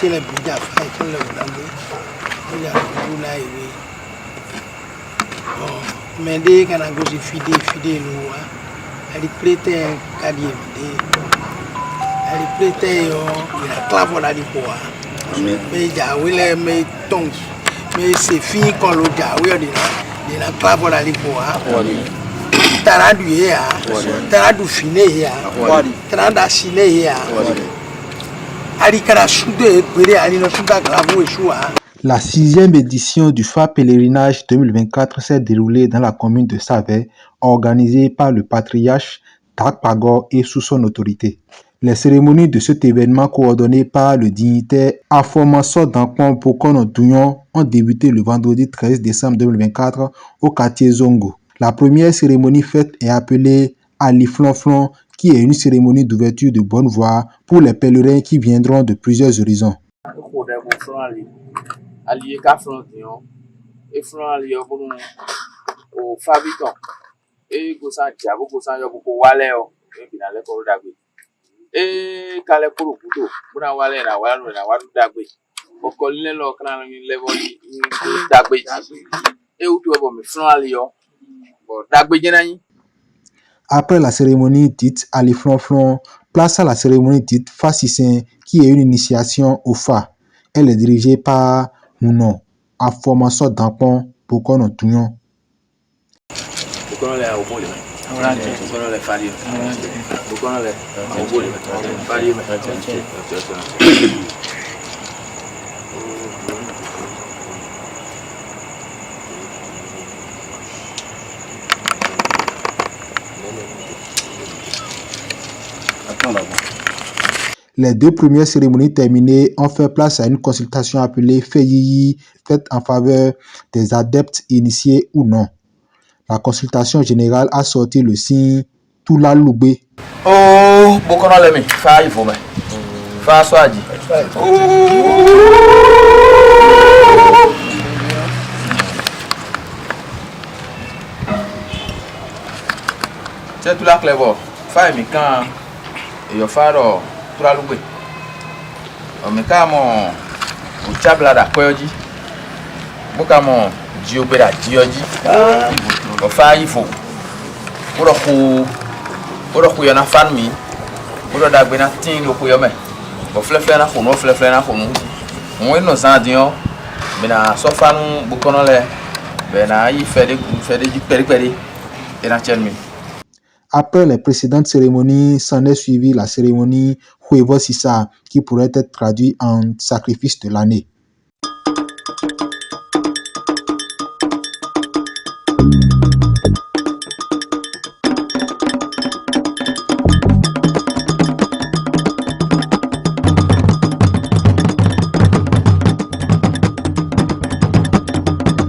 Le bija fa ke le dambo ya kula iwe mais dès kana go si fidé loa ali prete kadi de ali prete yo ya clavo la di poa mais ja wile mais tong mais c'est fini quand le ja oui de la clavo la di poa tara du ya tara du fine ya tara da sine ya. La 6e édition du Phare Pèlerinage 2024 s'est déroulée dans la commune de Savè, organisée par le patriarche Dag Pagor et sous son autorité. Les cérémonies de cet événement coordonné par le dignitaire Afomaso Dankpon Bokono Douyon ont débuté le vendredi 13 décembre 2024 au quartier Zongo. La première cérémonie faite est appelée Ali Flonflon, qui est une cérémonie d'ouverture de bonne voie pour les pèlerins qui viendront de plusieurs horizons. Après la cérémonie dite Ali Flonflon, place à la cérémonie dite Fassissin, qui est une initiation au Fa. Elle est dirigée par Mounon, Afomaso Dankpon Bokono Douyon. Les deux premières cérémonies terminées ont fait place à une consultation appelée Feyiyi, faite en faveur des adeptes initiés ou non. La consultation générale a sorti le signe Toula Loubé. Oh, Bokono Lemi, fa il faut mais. Fa Swadi. C'est tout la clèvo. Fa mi quand yo faro Toula Loubé. On me kamo o chabla da koyoji. Bokamo diobera dioji. O fa il faut. Oro ku yana farmi oro da gbe na tin lo ku yo me bo flefle na khonu mo no san dion me na so fanu bu kono le be na yi fede ji peri et na chelmi. Après les précédentes cérémonies, s'en est suivi la cérémonie Huevo Sisa, qui pourrait être traduite en sacrifice de l'année.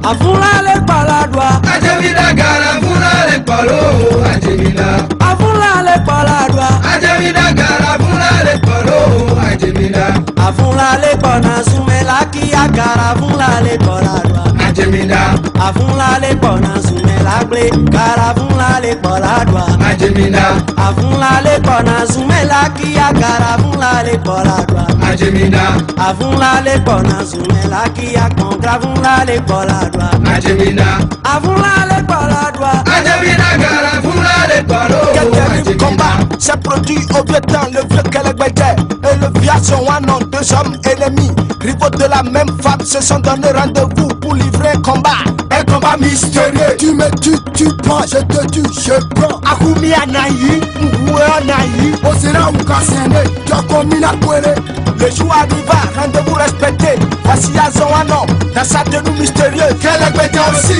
Afula le paladwa, Ajamila gara fula le palo, Ajamila. afula le paladwa, Ajamila gara fula le palo, Ajamila. afula le pona sumela ki agara afula le paladwa, Ajamila. afula le pona sumela gle gara afula le paladwa, Ajamila. afula le pona sumela ki agara afula le paladwa, Ajamila. afula le pona sumela ki akongra afula le paladwa, Ajamila. afula le paladwa. Ajamila gara fula le palo, Quel combat s'est produit au vieux temps, le vieux Kelekbeke et le vieux sont un nom, deux hommes ennemis, rivaux de la même femme, se sont donné rendez-vous pour livrer un combat mystérieux. Tu me tues, tu prends, je te tue, je prends. Akumi Anayi, Moué Anayi, Osira Oukasene, Djokomina Kwere. Le jour arriva, rendez-vous respecté. Voici Azon un homme, dans sa tenue mystérieuse. Kelekbeke aussi,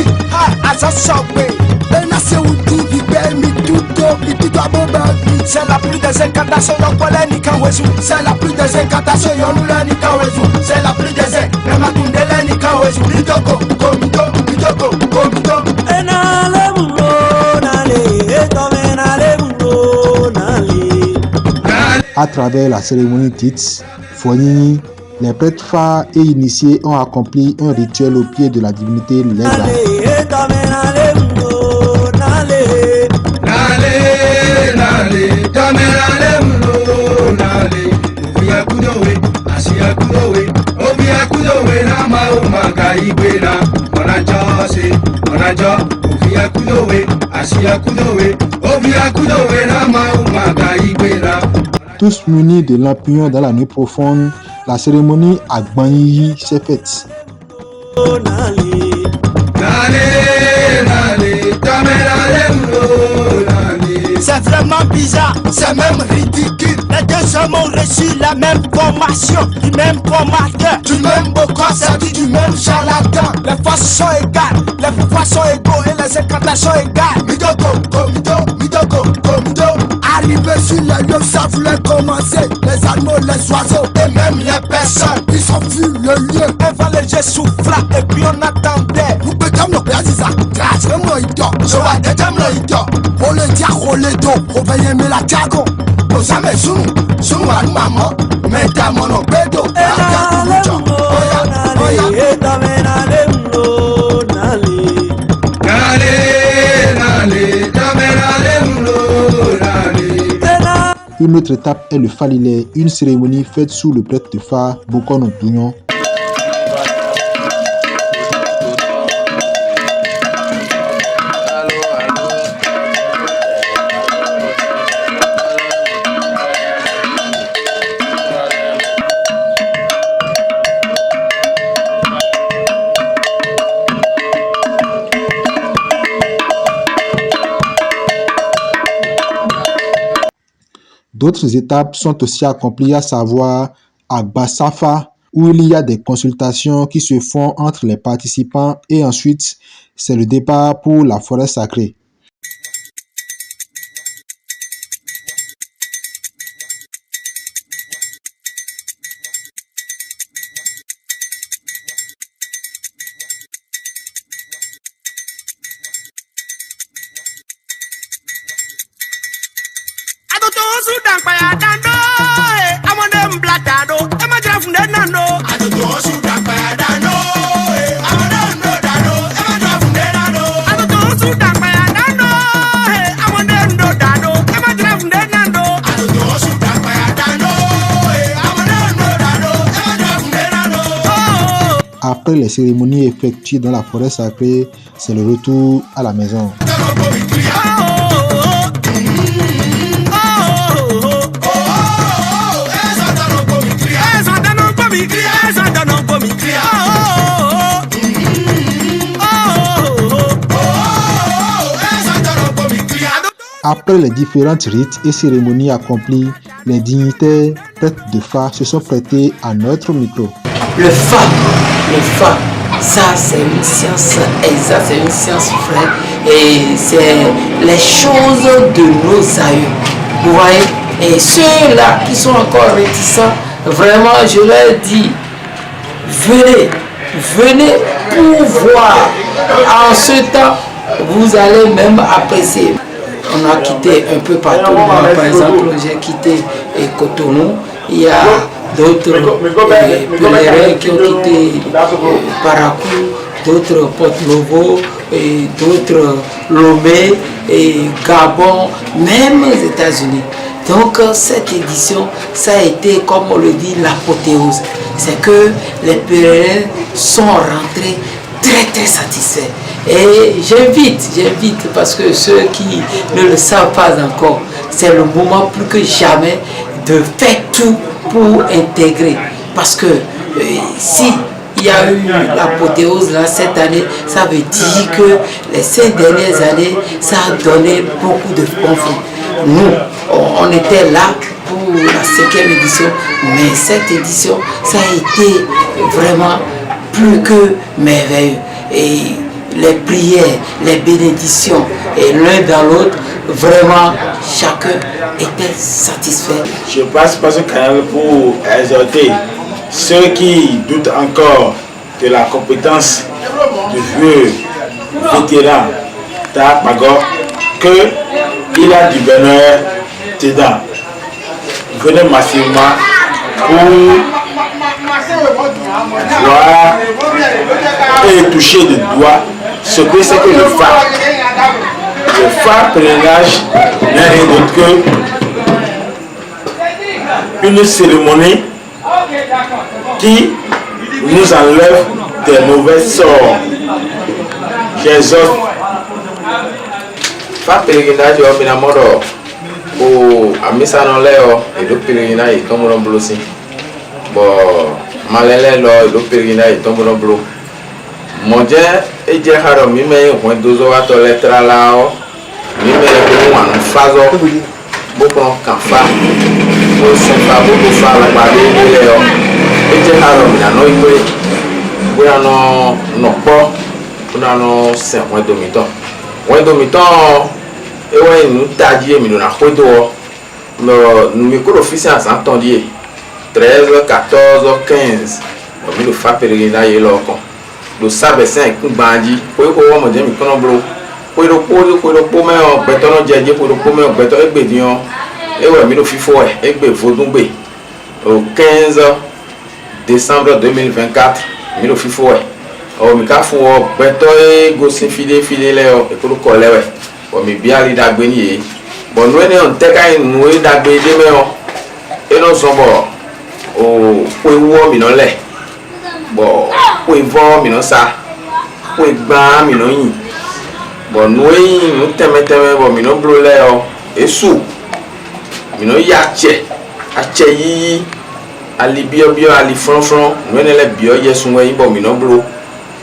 Azon Sokwe. C'est la plus des incantations, c'est la plus des incantations, c'est la plus des incantations. Enale bulo nale À travers la cérémonie dite Fonini, les prêtres phares et initiés ont accompli un rituel au pied de la divinité Lega. Tous munis de lampions dans la nuit profonde, la cérémonie à Gbanyi s'est faite. C'est vraiment bizarre, c'est même ridicule. Les deux hommes ont reçu la même formation, du même formateur, du même beau concept, du même charlatan. Les forces sont égales, les pouvoirs sont égaux et les incantations égales. Mido. Arrivé sur les lieux, ça voulait commencer. Les animaux, les oiseaux et même les personnes, ils sont vus le lieu. Un valéger souffla et puis on attendait. Nous pétons nos pays, ça grâce à moi, je vois des dames, on le dit à Roledo, on va y aimer la Tiago. Nous avons sous maman, mais dans mon pédo. Une autre étape est le Falilé, une cérémonie faite sous le prêtre de phare Bokono Douyon. D'autres étapes sont aussi accomplies, à savoir à Bassafa, où il y a des consultations qui se font entre les participants et ensuite c'est le départ pour la forêt sacrée. Après les cérémonies effectuées dans la forêt sacrée, c'est le retour à la maison. Après les différentes rites et cérémonies accomplies, les dignitaires prêtres de phare se sont prêtés à notre micro. Le fa, ça c'est une science exacte, c'est une science vraie et c'est les choses de nos aïeux. Vous voyez, et ceux-là qui sont encore réticents, vraiment je leur dis, venez pour voir. En ce temps, vous allez même apprécier. On a quitté un peu partout. Moi, par exemple, j'ai quitté Cotonou. Il y a d'autres pèlerins qui ont quitté Parakou, d'autres Porto-Novo, et d'autres Lomé, et Gabon, même aux États-Unis. Donc cette édition, ça a été, comme on le dit, l'apothéose. C'est que les pèlerins sont rentrés très satisfaits. Et j'invite, parce que ceux qui ne le savent pas encore, c'est le moment plus que jamais de faire tout pour intégrer. Parce que si il y a eu l'apothéose là cette année, ça veut dire que les 5 dernières années, ça a donné beaucoup de conflits. Nous, on était là pour la 5e édition, mais cette édition, ça a été vraiment plus que merveilleux. Et les prières, les bénédictions, et l'un dans l'autre, vraiment, chacun était satisfait. Je passe par ce canal pour exhorter ceux qui doutent encore de la compétence du vieux vétéran Tak Pagor, qu'il a du bonheur dedans. venaient massivement pour voir et toucher de doigt ce que c'est que le phare. Le phare pèlerinage n'est rien d'autre que une cérémonie qui nous enlève des mauvais sorts. J'exhorte. Phare pèlerinage au Minamoro au Amisanoleo et le pèlerinage est tombé dans le aussi. Bon, Malele et le pèlerinage est tombé dans le bleu. Mon Dieu, et Dieu a remis mes points d'ozo à ton lettre là. Mime ko wan fazo boko kan fa ko se fa boko fa la ba de le o e je ha ro na no ipe bo ya no po na no se won domiton e wa nu taji mi na ko do no mi ko office à Saint-Andier 13 14 15 o mi lo fa pèlerinage yi lo kon do sabe 5 bandi ko mo je mi kono bro pour le pot mais on béton j'ai pour le pot mais on béton et bédion et ouais mais le fifo et bé vodumbe au 15 décembre 2024 mais le fifo au mi ka fo béton et gosse fidé là et pour le coller ouais au mi bien ali dagbeni bon nous on te ka nous dagbeni mais on et non son bon au pour wo mi non le bon pour vo mi non ça pour gba mi non yin bon nous nous teme bon mino blole o esu mino yache ache yi ali bio ali fron nous ne le bio yesu we bon mino blo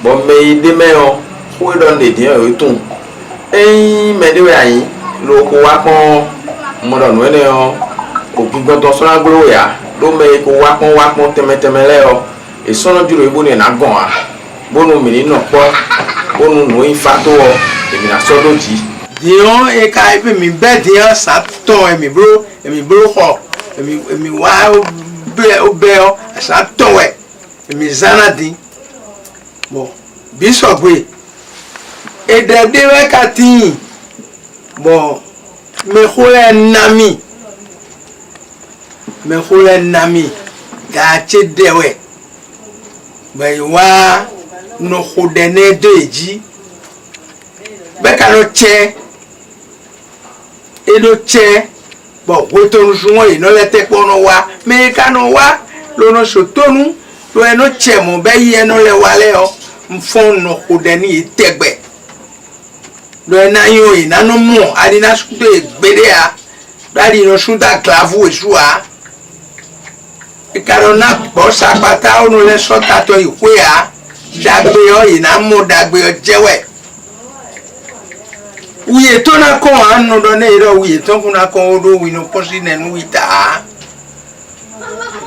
bon me de me o ko don de dia o tun me de we ayin lo ko wa kon mo don we ne o o gbigbo to so na glo ya lo me ko wa kon teme le o e so no juro ibo ni na gon a bonu mi ni no po bonu no ifa to o emi na so doji dion e ka ipe mi be dion sa ton emi bro ho emi wa be o sa ton we emi zana din bon bishop we e de we ka tin bon me khole nami ga che de we be wa no khudene deji beka no che e no che bo weto no suwon yi no le te po no wa me ka no wa lo no sotonu lo e no che mo be yi no le wale o mfon no khudeni tegbe lo e na yo yi na no mo adi na su de gbede a dadi no su da clavu e su a e ka no na bo sa pata o no le so tato yi kwe a dagbe o yi na mo dagbe o jewe uye to na ko anu do ne ro uye to kuna ko do wi no posi ne nu ita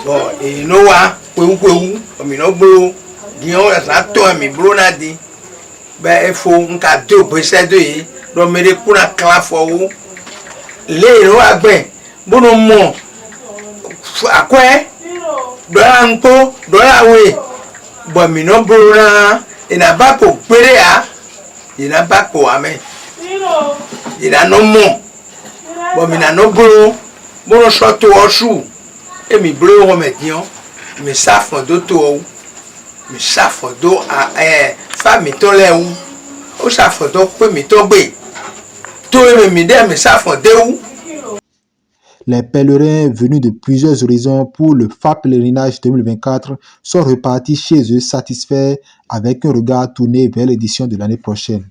bo e no wa kwewu mi no bro di on la to mi bro na di ba e fo nka do bo se do yi do mere kuna kla fo wo le ro agbe bo no mo akwe do anko do awe bo mi no bro na ina ba ko pere a ina ba ko amen ina no mo bo mi na no bro bo so to osu e mi bro ho medion mi sa fo do to mi sa fo do a fa mi to le wu o sa fo do pe mi to gbe to e mi de mi sa fo de wu. Les pèlerins venus de plusieurs horizons pour le phare pèlerinage 2024 sont repartis chez eux satisfaits avec un regard tourné vers l'édition de l'année prochaine.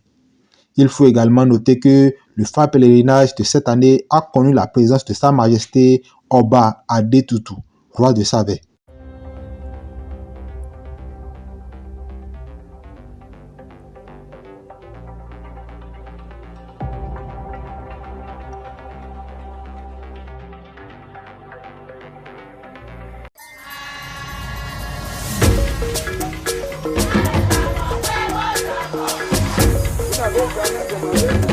Il faut également noter que le phare pèlerinage de cette année a connu la présence de Sa Majesté Oba Adetutu, roi de Savè. Go,